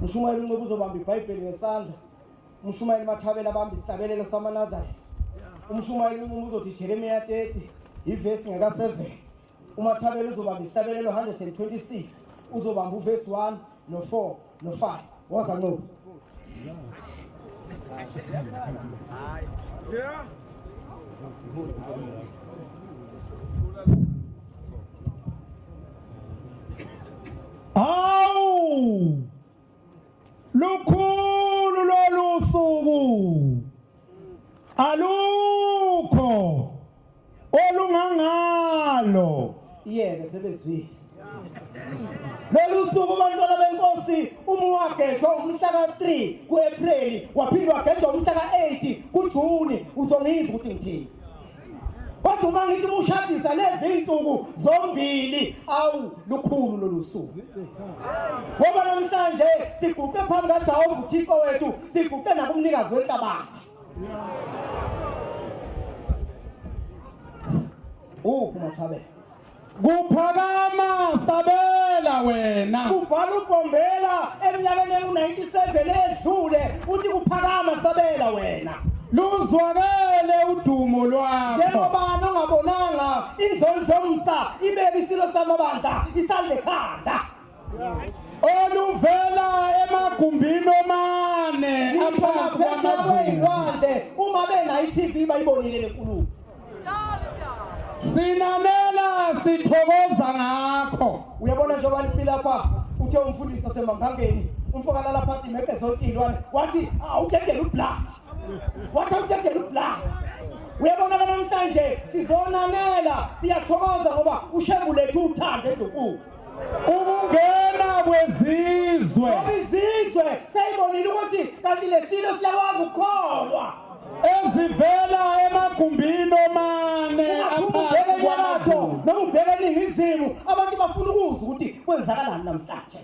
Umshumayeli uNcube uzobamba iBhayibheli ngesandla. Umshumayeli Mathabela abamba isihlabelelo samaNazaretha. Umshumayeli uNcube uzothi Jeremiah 30 ivesi ngaka 7. uMathabela uzobamba isihlabelelo 126 uzobamba uvesi 1 no4 no5 woza Ncube. Yeah. Awu lukhulu lolusuku alukho olungangalo Yeke sebezwile. Lolusuku abantwana benkosi umwagethwa umhla ka3 kuApril waphindwa wagethwa umhla ka8 kuJuni uzongizwa ukuthi ngithini. Kodwa uma ngithi ushadisa lezi insuku zombili awu lukhulu lolusuku. Ngoba namhlanje siguqe phambi kaJehova uThixo wethu siguqe nakumnikazi wenhlabathi. Mathabela kuphakama sabela wena ubhala uGombela eminyakeni eku97 edlule uthi kuphakama sabela wena luzwakele udumo lwakho njengoba nongabonanga indlondlomsa ibeka isilo samabandla isale ekhanda oluvela emagumbini omane aphansi kwezilwandle uma bena iTV bayibonile lenkulumo sinanela sithokoza ngakho. Uyabona njengoba lisilapha uthe umfundisi osemangangeni umfoka la phansi imeke zonke ilwane wathi awuthengele ublood wathi awuthengele ublood. Uyabona namhlanje sizonanela siyathokoza ngoba ushembu lethu uthanda enkulu ukungena kwezizwe izizwe sayibonile ukuthi kanti lesilo siyakwazi ukukholwa ezivela emagumbini omane aphansi kwalato noma ubheka eningizimu abantu bafuna ukuzwa ukuthi kwenzakalani namhlanje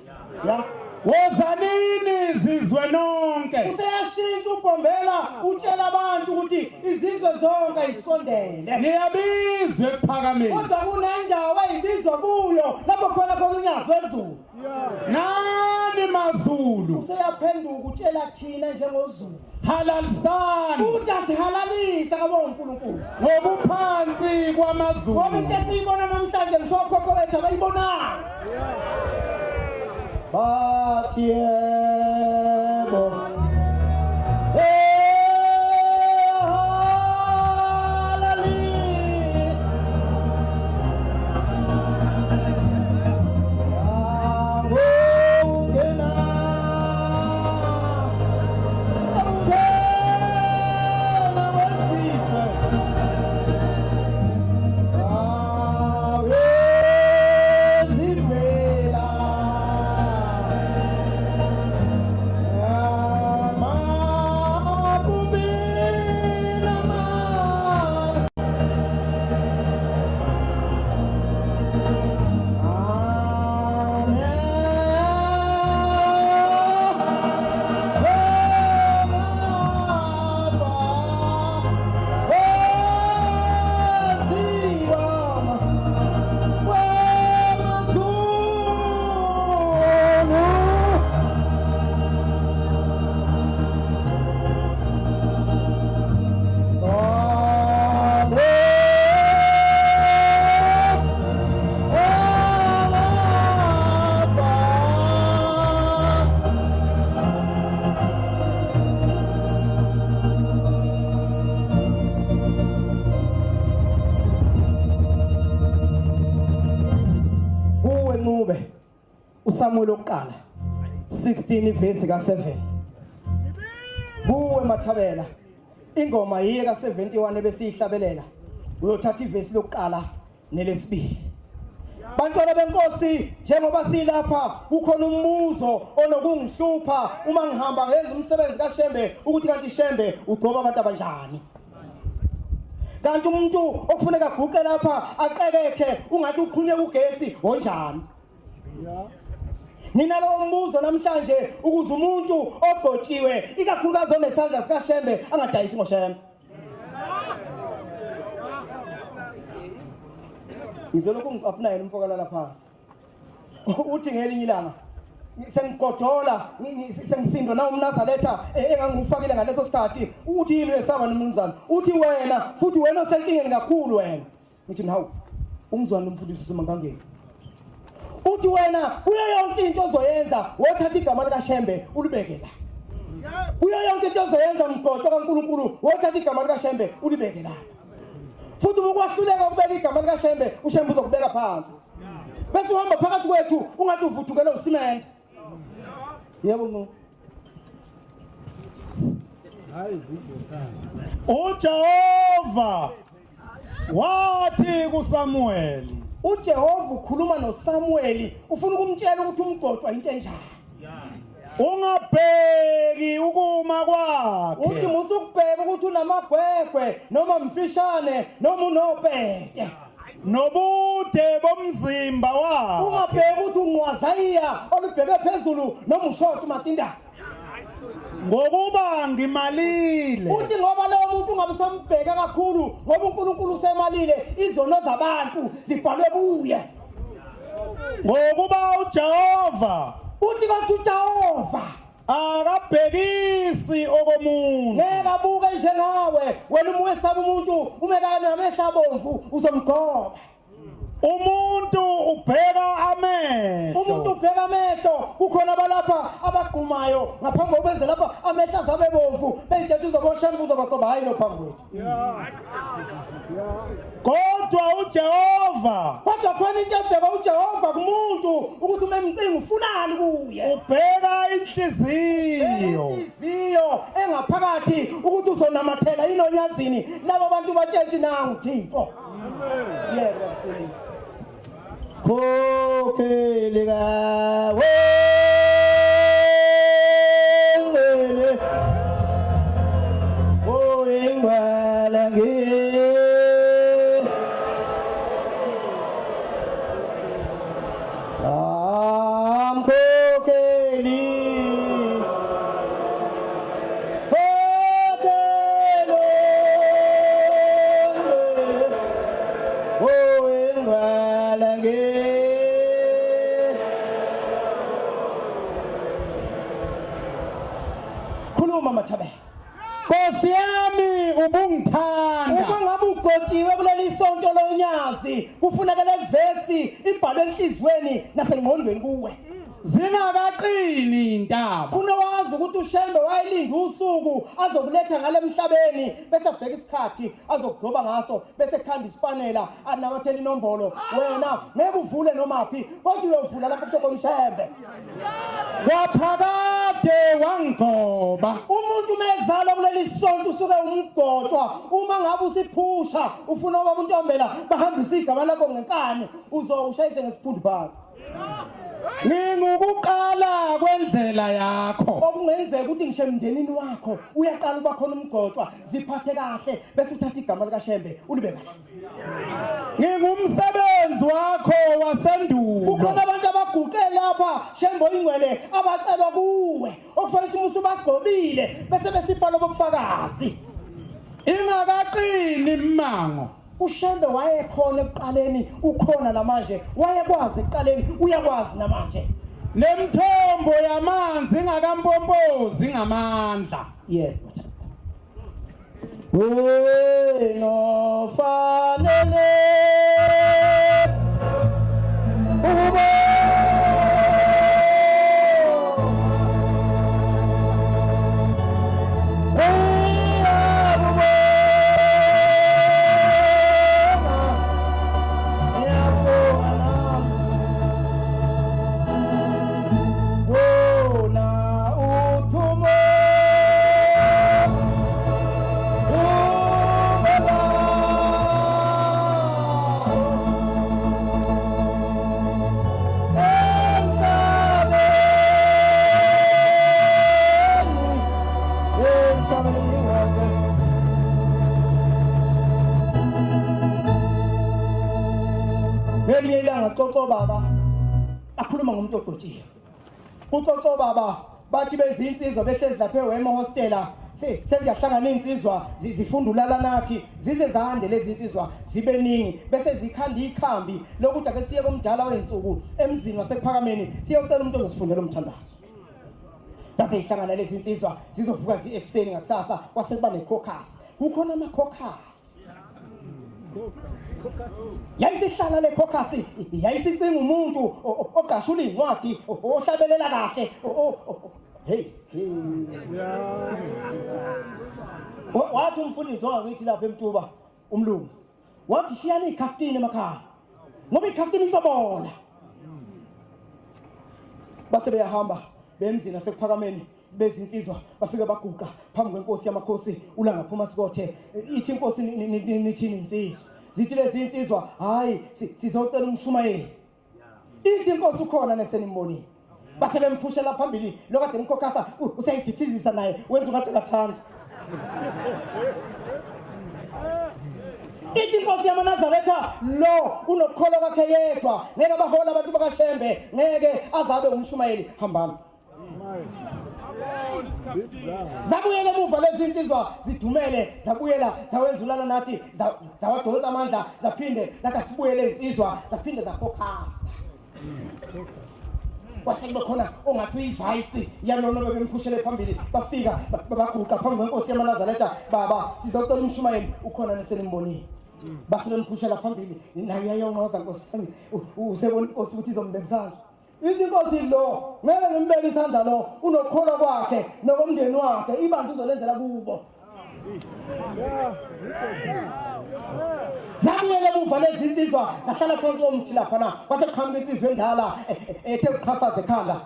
ya wozanini izizwe nonke useyashintsha uGombela utshela abantu ukuthi izizwe zonke ayisondele niyabizwe ephakameni kodwa kunendawo eyibizwa kuyo lapho khona unyazo wezulu nani mazulu useyaphenduka utshela thina njengozulu halalisani ukuthi asihalalisa kabo uNkulunkulu ngobuphansi kwamazulu ngoba into esiyibona namhlanje ngisho khokho wethu abayibonanga bathi yebo uSamuel oqala 16 ivesi ka7 buwe Mathabela ingoma yiye ka71 ebesiyihlabelela uyothatha ivesi lokuqala nelesibili. Bantwana benkosi njengoba silapha kukhona umbuzo onokungihlupha uma ngihamba ngenza umsebenzi kaShembe ukuthi kanti Shembe ugcoba abantu abanjani. Kanti umuntu okufuneka guqe lapha aqekethe ungathi uqhunye ugesi onjani. Nina lo mbuzo namhlanje ukuze umuntu ogotshiwe ikakhulukazi onesandla sikaShembe angadayisi ngoShembe. Ngizolokhu ngiqaphuna yena umfoka la phansi. Uthi ngelinye ilanga sengigodola sengisindwa na umNazaretha engangufakile ngaleso sikhathi uthi yini wesaba nomnumzana uthi wena futhi wena usenkingeni kakhulu wena ngithi hawu umzwana umfundisi usemangangeni uthi wena kuyo yonke into ozoyenza wothatha igama lika Shembe ulibeke la kuyo yonke into ozoyenza mgoqo kaNkulunkulu wothatha igama lika Shembe ulibeke la futhi ukwahluleka ukubeka igama lika Shembe uShembe uzokubeka phansi bese uhamba phakathi kwethu ungathi uvuthukela usimende yebo ngo hayi zidokana uJehova wathi kuSamuel uJehova ukhuluma noSamuel ufuna ukumtshela ukuthi umgqoqwa into enjani ungabheki ukuma kwakhe uthi musukubheka ukuthi unamagwegwe noma mfishane noma unopete nobude bomzimba wakhe ungabheki ukuthi unqwazayiya olubheke phezulu noma ushort umatinda ngokuba ngimalile uthi ngoba lowo muntu ungabusambheka kakhulu ngoba uNkulunkulu usemalile izono zabantu zibhalwe kuye ngokuba uJehova uthi kodwa uJehova akabhekisi okomuntu ngeke abuke njengawe wena umwesaba umuntu umekana namehla abomvu uzomgoba umuntu ubheka amehlo umuntu ubheka amehlo kukhona abalapha abagumayo ngaphambi kokwenza lapha amehla zabe bomvu beyithethe uzoboshamba uzobagoba hayi lo phambi kwethu kodwa uJehova kodwa khona into ebheka uJehova kumuntu ukuthi umemcinga ufunani kuye ubheka inhliziyo engaphakathi ukuthi uzonamathela inonyazini labo bantu batshentshi nangu Thixo yebo absolutely khokhele kawe ngene oyengwala nge Nkosi yami ubungithanda uma ngabe ugotiwe kuleli sonto lonyazi kufuneka le verse ibhalwe enhlizweni nasengqondweni kuwe zingakaqini intaba funa wazi ukuthi uShembe wayelinda usuku azokuletha ngale emhlabeni bese abheka isikhathi azokugoba ngaso bese khanda isipanela anamathela inombolo wena ngeke uvule nomaphi kodwa uyovula lapho kuthoko uShembe waphakade wangcoba umuntu mezala kuleli sonto usuke umgotshwa uma ngabe usiphusha ufuna ubaba untombela bahambisa igama lakho ngenkani uzoshayise ngesiphundu phansi Ningukuqala kwendlela yakho okungenzeka ukuthi ngisho emndenini wakho uyaqala uba khona umgotshwa ziphathe kahle bese uthatha igama lika Shembe ulibeka la ngingumsebenzi wakho wasendulo kukhona abantu abaguqe lapha Shembe oyingwele abacelwa kuwe okufanele ukuthi umusu bagobile bese besibhalo bobufakazi ingakaqini imango uShembe wayekhona ekuqaleni ukhona namanje wayekwazi ekuqaleni uyakwazi namanje nemthombo yamanzi ingakampompozi ngamandla yebo wena fanele Coco baba akhuluma ngomuntu ogotshiwe uCoco baba bathi bezinsizwa behlezi lapha eWema hostela seziyahlangana insizwa zifundulala nathi zize zande lezi insizwa zibeningi bese zikhanda ikhambi lokuthi ake siye komdala wensuku emzini wasekuphakameni siyocela umuntu ozosifundela umthandazo. Zaseyihlangana lezi insizwa zizovuka ekseni ngakusasa kwasekuba necaucus. Kukhona ama-caucus. Yayisihlala le caucus yayisicinga umuntu ogashula iy'ncwadi ohlabelela kahle hey wathi umfundisi wangakithi lapha eMtuba umlungu wathi shiyani iy'khaftini emakhaya ngoba iy'khaftini isobona. Base beyahamba bemzini nasekuphakameni bezinsizwa bafika baguqa phambi kwenkosi yamakhosi ulanga phuma sikothe ithi inkosi nithini insizwa zithi lezi insizwa hayi sizocela umshumayeli ithi inkosi ukhona nesenimbonile base bemphushela phambili lokade umkhokhasa usayidithizisa naye wenza ungathi kathanda. Ithi inkosi yamaNazaretha lo unokukholwa kwakhe yedwa ngeke abahola abantu bakaShembe ngeke azabe umshumayeli hambani. Zabuyela emuva lezi insizwa zidumele zabuyela zawenzulana nathi zawadonsa amandla zaphinde zathi asibuyele insizwa zaphinde zakhokhasa. Kwasekuba khona ongathi uyivice yalona bebemphushele phambili bafika baguqa phambi kwenkosi yamaNazaretha baba sizocela umshumayeli ukhona nesenimbonile. Base bemphushela phambili nayo yayonqoza nkosi usebona inkosi ukuthi izombekisana. Ithi inkosi lo ngeke ngimbeke isandla lo unokukholwa kwakhe nokomndeni wakhe ibandla uzolenzela kubo. Zabuyela emuva lezi insizwa zahlala phansi komthi laphana kwase kuqhamuka insizwa endala ethe ukuqhafaza ekhanda.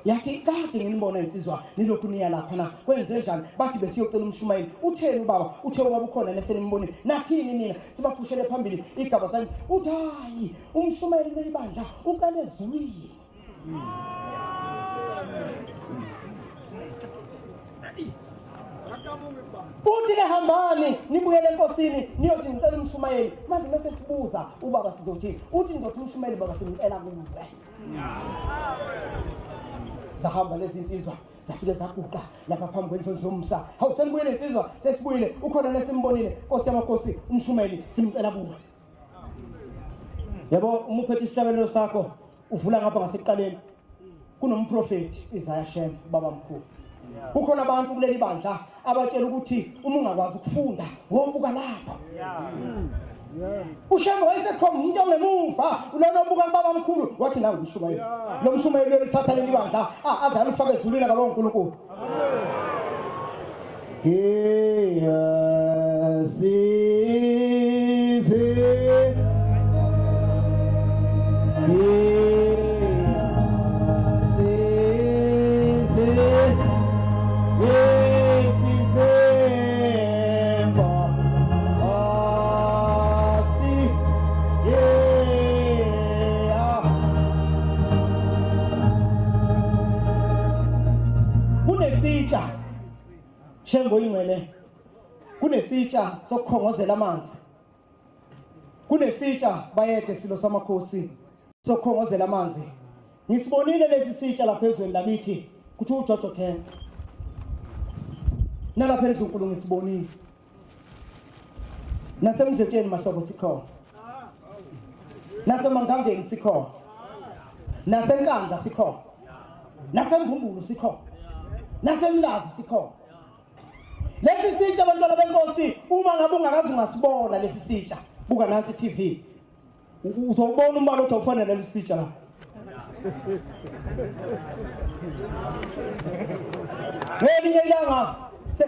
Yathi kade nginibona insizwa nilokhu niya laphana kwenze njani bathi besiyocela umshumayeli utheni ubaba uthe ubaba ukhona nesenimbonile nathini nina sibaphushele phambili igaba sami uthi hayi umshumayeli welibandla uqale ezulwini. Uthi lehambani nibuyele enkosini niyothi ngicela umshumayeli manje bese sibuza ubaba sizothi uthi nizothi umshumayeli baba simcela kuwe. Zahamba lezi insizwa zafike zaguqa lapha phambi kwendlu yomsa. Hawu senibuyele insizwa sesibuyile ukhona nesembonile Nkosi yamakhosi umshumayeli simcela kuwe. Yabo umuphethe isihlabelelo sakho uvula ngapha ngasekuqaleni kunomprofeti Isaiah Shembe baba mkhulu. Kukhona abantu kuleli bandla abatshela ukuthi uma ungakwazi ukufunda wobuka lapho. Ushembe wayesekhona umuntu ongemuva ulona obuka baba mkhulu wathi nawe umshumayeli lo mshumayeli elithatha leli bandla azali ufake ezulwini ka uNkulunkulu. Shembe ingcwele kunesitsha sokukhongozela amanzi kunesitsha bayede silo samakhosi sokukhongozela amanzi ngisibonile lesi sitsha lapha ezweni lakithi kuthi uJojo 10 nalapha ezinkulu ngisibonile nasemdletsheni mahlobo sikhona nasemangangeni sikhona nasenkandla sikhona nasembumbulu sikhona nasemlazi sikhona. Lesi sitsha abantwana benkosi uma ngabe ungakazi ungasibona lesi sitsha buka nansi TV uzobona umbalo othi ufanele lesi sitsha la. Ngelinye ilanga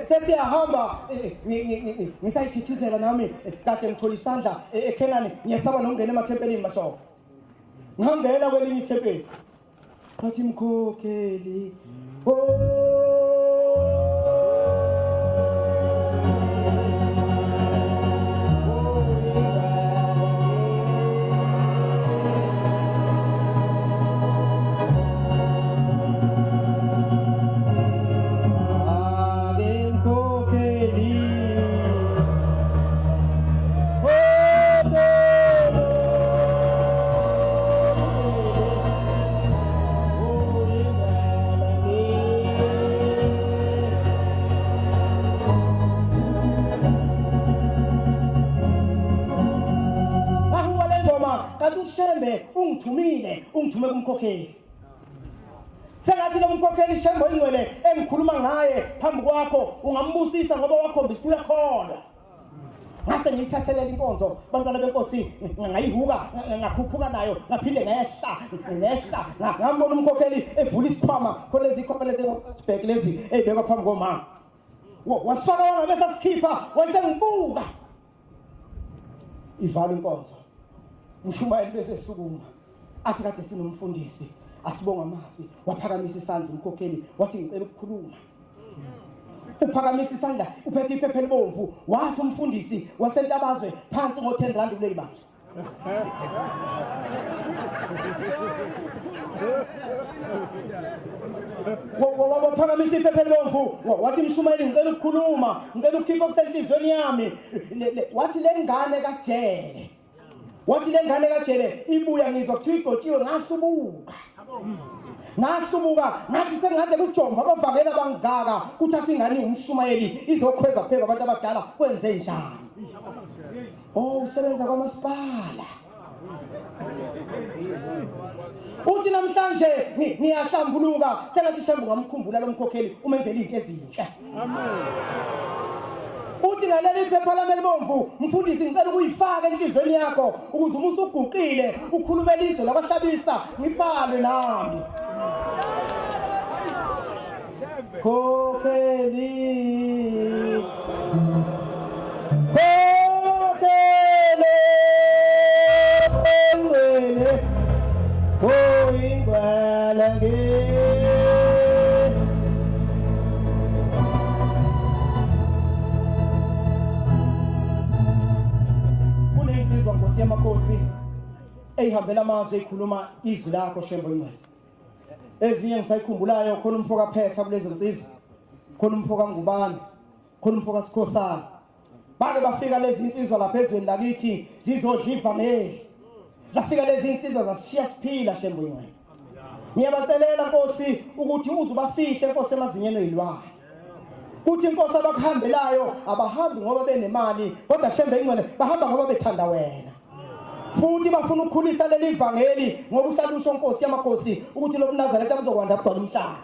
sesiyahamba ngisayithithizela nami kade ngithola isandla eKenani ngiyasaba nokungena emathempelini mahlobo. Ngihambela kwelinye ithempeli bathi mkhokheli ungithume kumkhokheli sengathi lo mkhokheli Shembe Ingcwele engikhuluma ngaye phambi kwakho ungambusisa ngoba wakhombisa kuyakholwa ngase ngiyithathelela inkonzo bantwana benkosi ngayihuka ngakhuphuka nayo ngaphinde ngehla ngambona umkhokheli evula isikhwama khona lezi ikhwama lezi sibheke lezi ezibekwa phambi komama wasifaka wona bese sikhipha wayengibuka ivala inkonzo uShumayeli bese sukuma athi kade sinomfundisi asibonga amasi waphakamisa isandla umkhokheli wathi ngicela ukukhuluma uphakamisa isandla uphethe iphepha elibomvu wathi umfundisi wasentabazwe phansi ngo10 rand kuleli bandla waphakamisa iphepha elibomvu wathi Mshumayeli ngicela ukukhuluma ngicela ukukhipha okusenhlizweni yami wathi lengane kajele ibuya ngizwa kuthiwa igotshiwe ngahlubuka ngathi sengathi kujomba abavangela bangaka kuthatha ingane uMshumayeli izokhweza pheka abantu abadala kwenze njani usebenza kwamasipala uthi namhlanje ngiyahlambuluka sengathi Shembe ngamkhumbula lo mkhokheli umenzela izinto ezinhle amen uthi ngaleli phepha lami elibomvu mfundisi ngicela ukuyifaka enhlizweni yakho ukuze uma usuguqile ukhulumela izwe lakwahlabisa ngifale nami Khokheli Ingcwele Ingcwele kunensizwa Nkosi yamakhosi eyihambela amazwe ekhuluma izwi lakho Shembe Ingcwele ezinye ngisayikhumbulayo khona umfoka Phetha kulezi insizwa khona umfoka Ngubane khona umfoka Sikhosana bake bafika lezi insizwa lapha ezweni lakithi zizodla ivangeli zafika lezi insizwa zasishiya siphila Shembe Ingcwele ngiyabacelela Nkosi ukuthi uzubafihle Nkosi emazinyeni ezilwane kuthi inkosi abakuhambelayo abahambi ngoba benemali kodwa Shembe Ingcwele bahamba ngoba bethanda wena futhi bafuna ukukhulisa leli ivangeli ngoba uhlala usho Nkosi yamakhosi ukuthi lo mNazaretha kuzokwanda kubhala umhlaba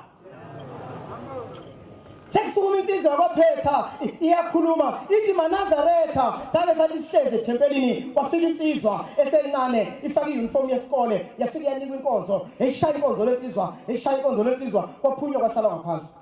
sekusukuma insizwa kwaPhetha iyakhuluma ithi maNazaretha sake sathi sihleze ethempelini kwafika insizwa esencane ifaka iuniform yesikole yafika yanikwa inkonzo eshaya inkonzo lensizwa kwaphunywa kwahlala ngaphansi